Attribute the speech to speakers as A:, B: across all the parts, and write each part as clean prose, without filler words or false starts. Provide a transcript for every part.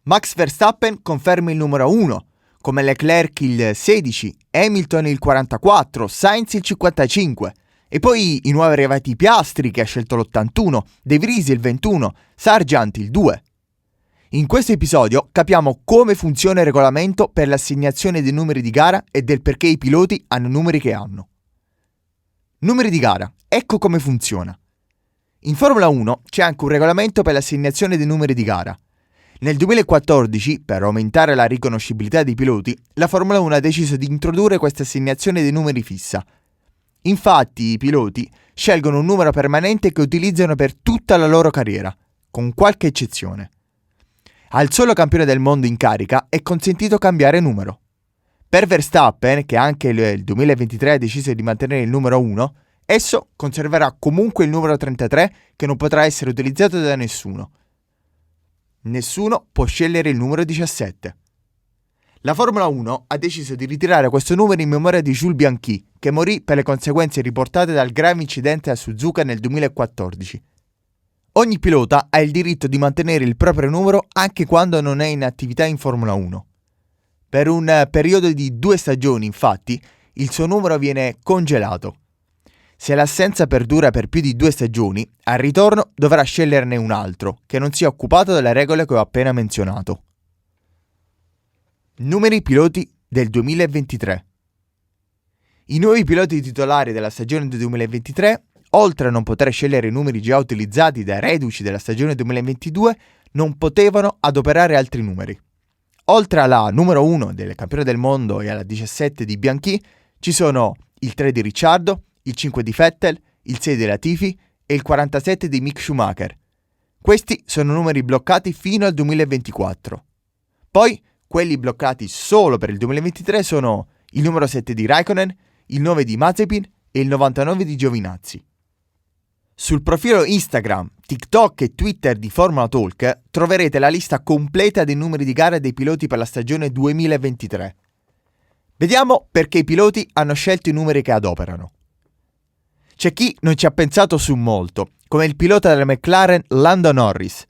A: Max Verstappen conferma il numero 1, come Leclerc il 16, Hamilton il 44, Sainz il 55. E poi i nuovi arrivati Piastri che ha scelto l'81, De Vries il 21, Sargent il 2. In questo episodio capiamo come funziona il regolamento per l'assegnazione dei numeri di gara e del perché i piloti hanno i numeri che hanno. Numeri di gara, ecco come funziona. In Formula 1 c'è anche un regolamento per l'assegnazione dei numeri di gara. Nel 2014, per aumentare la riconoscibilità dei piloti, la Formula 1 ha deciso di introdurre questa assegnazione dei numeri fissa. Infatti i piloti scelgono un numero permanente che utilizzano per tutta la loro carriera, con qualche eccezione. Al solo campione del mondo in carica è consentito cambiare numero. Per Verstappen, che anche nel 2023 ha deciso di mantenere il numero 1, esso conserverà comunque il numero 33 che non potrà essere utilizzato da nessuno. Nessuno può scegliere il numero 17. La Formula 1 ha deciso di ritirare questo numero in memoria di Jules Bianchi, che morì per le conseguenze riportate dal grave incidente a Suzuka nel 2014. Ogni pilota ha il diritto di mantenere il proprio numero anche quando non è in attività in Formula 1. Per un periodo di 2 stagioni, infatti, il suo numero viene congelato. Se l'assenza perdura per più di 2 stagioni, al ritorno dovrà sceglierne un altro, che non sia occupato dalle regole che ho appena menzionato. Numeri piloti del 2023. I nuovi piloti titolari della stagione del 2023, oltre a non poter scegliere i numeri già utilizzati dai reduci della stagione 2022, non potevano adoperare altri numeri. Oltre alla numero 1 del campione del mondo e alla 17 di Bianchi, ci sono il 3 di Ricciardo, il 5 di Vettel, il 6 di Latifi e il 47 di Mick Schumacher. Questi sono numeri bloccati fino al 2024. Poi, quelli bloccati solo per il 2023 sono il numero 7 di Raikkonen, il 9 di Mazepin e il 99 di Giovinazzi. Sul profilo Instagram, TikTok e Twitter di Formula Talk troverete la lista completa dei numeri di gara dei piloti per la stagione 2023. Vediamo perché i piloti hanno scelto i numeri che adoperano. C'è chi non ci ha pensato su molto, come il pilota della McLaren Lando Norris,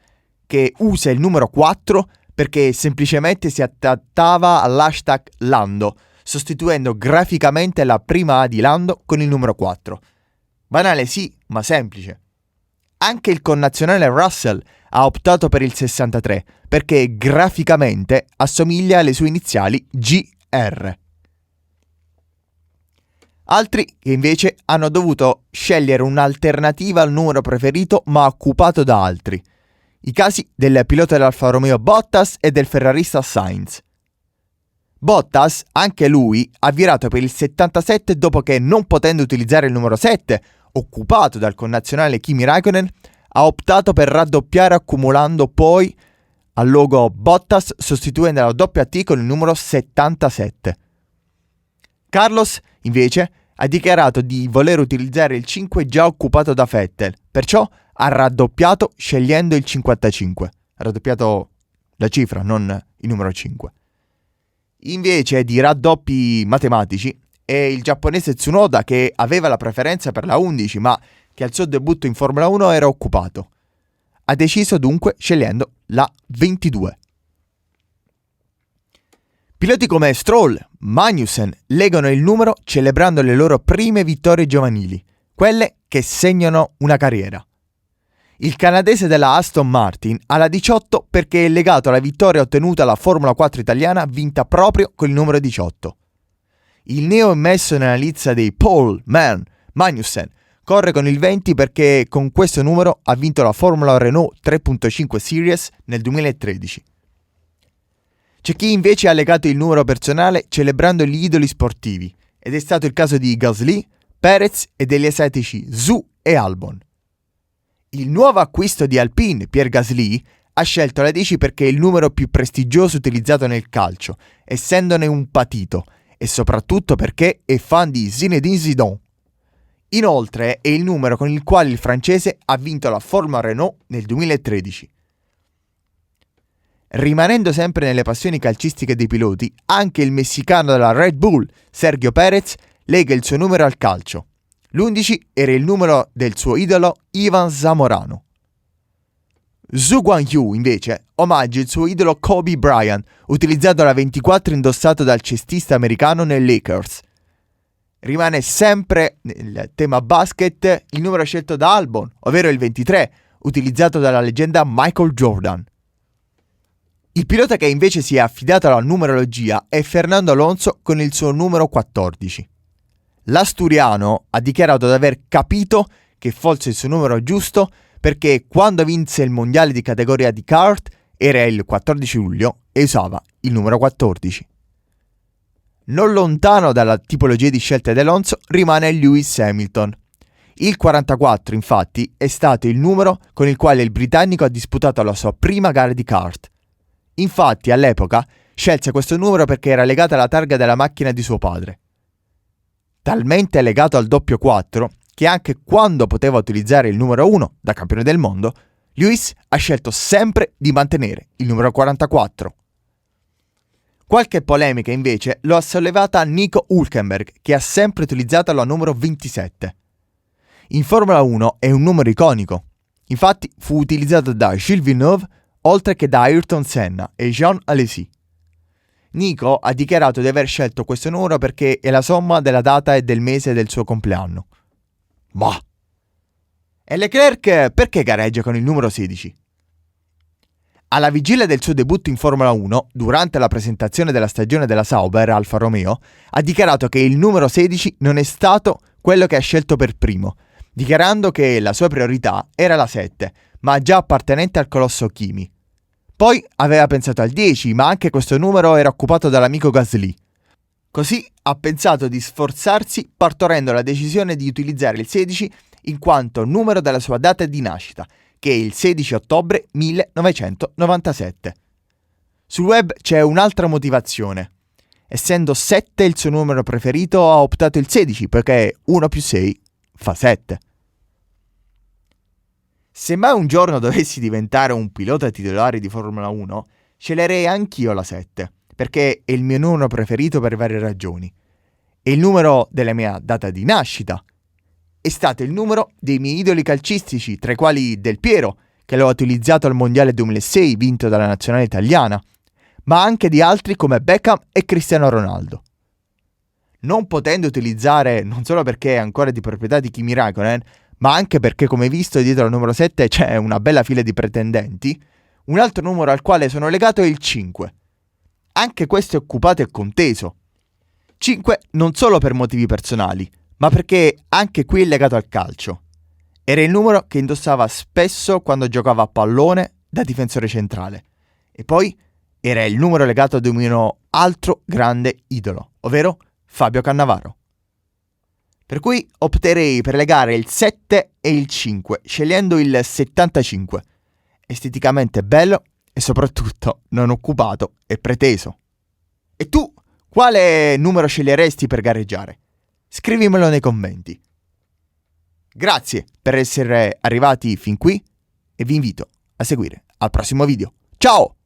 A: che usa il numero 4 perché semplicemente si adattava all'hashtag Lando, sostituendo graficamente la prima A di Lando con il numero 4. Banale sì, ma semplice. Anche il connazionale Russell ha optato per il 63, perché graficamente assomiglia alle sue iniziali GR. Altri che invece hanno dovuto scegliere un'alternativa al numero preferito ma occupato da altri. I casi del pilota dell'Alfa Romeo Bottas e del ferrarista Sainz. Bottas, anche lui, ha virato per il 77 dopo che, non potendo utilizzare il numero 7, occupato dal connazionale Kimi Raikkonen, ha optato per raddoppiare accumulando poi al logo Bottas sostituendo la WT con il numero 77. Carlos, invece, ha dichiarato di voler utilizzare il 5 già occupato da Vettel, perciò ha raddoppiato scegliendo il 55. Ha raddoppiato la cifra, non il numero 5. Invece di raddoppi matematici, è il giapponese Tsunoda che aveva la preferenza per la 11, ma che al suo debutto in Formula 1 era occupato. Ha deciso dunque scegliendo la 22. Piloti come Stroll, Magnussen legano il numero celebrando le loro prime vittorie giovanili, quelle che segnano una carriera. Il canadese della Aston Martin ha la 18 perché è legato alla vittoria ottenuta alla Formula 4 italiana vinta proprio con il numero 18. Il neo immesso nella lizza dei Pole Man Magnussen corre con il 20 perché con questo numero ha vinto la Formula Renault 3.5 Series nel 2013. C'è chi invece ha legato il numero personale celebrando gli idoli sportivi, ed è stato il caso di Gasly, Perez e degli asiatici Zhou e Albon. Il nuovo acquisto di Alpine, Pierre Gasly, ha scelto la 10 perché è il numero più prestigioso utilizzato nel calcio, essendone un patito, e soprattutto perché è fan di Zinedine Zidane. Inoltre è il numero con il quale il francese ha vinto la Formula Renault nel 2013. Rimanendo sempre nelle passioni calcistiche dei piloti, anche il messicano della Red Bull, Sergio Perez, lega il suo numero al calcio. L'11 era il numero del suo idolo Ivan Zamorano. Zhu Guanyu, invece, omaggia il suo idolo Kobe Bryant, utilizzato la 24 indossato dal cestista americano nei Lakers. Rimane sempre nel tema basket il numero scelto da Albon, ovvero il 23, utilizzato dalla leggenda Michael Jordan. Il pilota che invece si è affidato alla numerologia è Fernando Alonso con il suo numero 14. L'asturiano ha dichiarato di aver capito che fosse il suo numero giusto perché quando vinse il mondiale di categoria di kart era il 14 luglio e usava il numero 14. Non lontano dalla tipologia di scelte di Alonso rimane Lewis Hamilton. Il 44, infatti, è stato il numero con il quale il britannico ha disputato la sua prima gara di kart. Infatti, all'epoca, scelse questo numero perché era legato alla targa della macchina di suo padre. Talmente legato al doppio 4 che anche quando poteva utilizzare il numero 1 da campione del mondo, Lewis ha scelto sempre di mantenere il numero 44. Qualche polemica invece lo ha sollevata Nico Hülkenberg, che ha sempre utilizzato la numero 27. In Formula 1 è un numero iconico, infatti fu utilizzato da Gilles Villeneuve oltre che da Ayrton Senna e Jean Alesi. Nico ha dichiarato di aver scelto questo numero perché è la somma della data e del mese del suo compleanno. Bah! E Leclerc perché gareggia con il numero 16? Alla vigilia del suo debutto in Formula 1, durante la presentazione della stagione della Sauber Alfa Romeo, ha dichiarato che il numero 16 non è stato quello che ha scelto per primo, dichiarando che la sua priorità era la 7, ma già appartenente al colosso Kimi. Poi aveva pensato al 10, ma anche questo numero era occupato dall'amico Gasly. Così ha pensato di sforzarsi partorendo la decisione di utilizzare il 16 in quanto numero della sua data di nascita, che è il 16 ottobre 1997. Sul web c'è un'altra motivazione. Essendo 7 il suo numero preferito, ha optato il 16 perché 1 più 6 fa 7. Se mai un giorno dovessi diventare un pilota titolare di Formula 1, sceglierei anch'io la 7, perché è il mio numero preferito per varie ragioni. È il numero della mia data di nascita. È stato il numero dei miei idoli calcistici, tra i quali Del Piero, che l'ho utilizzato al Mondiale 2006 vinto dalla nazionale italiana, ma anche di altri come Beckham e Cristiano Ronaldo. Non potendo utilizzare non solo perché è ancora di proprietà di Kimi Räikkönen, ma anche perché, come visto, dietro al numero 7 c'è una bella fila di pretendenti, un altro numero al quale sono legato è il 5. Anche questo è occupato e conteso. 5 non solo per motivi personali, ma perché anche qui è legato al calcio. Era il numero che indossava spesso quando giocava a pallone da difensore centrale. E poi era il numero legato ad un mio altro grande idolo, ovvero Fabio Cannavaro. Per cui opterei per legare il 7 e il 5, scegliendo il 75. Esteticamente bello e soprattutto non occupato e preteso. E tu, quale numero sceglieresti per gareggiare? Scrivimelo nei commenti. Grazie per essere arrivati fin qui e vi invito a seguire al prossimo video. Ciao!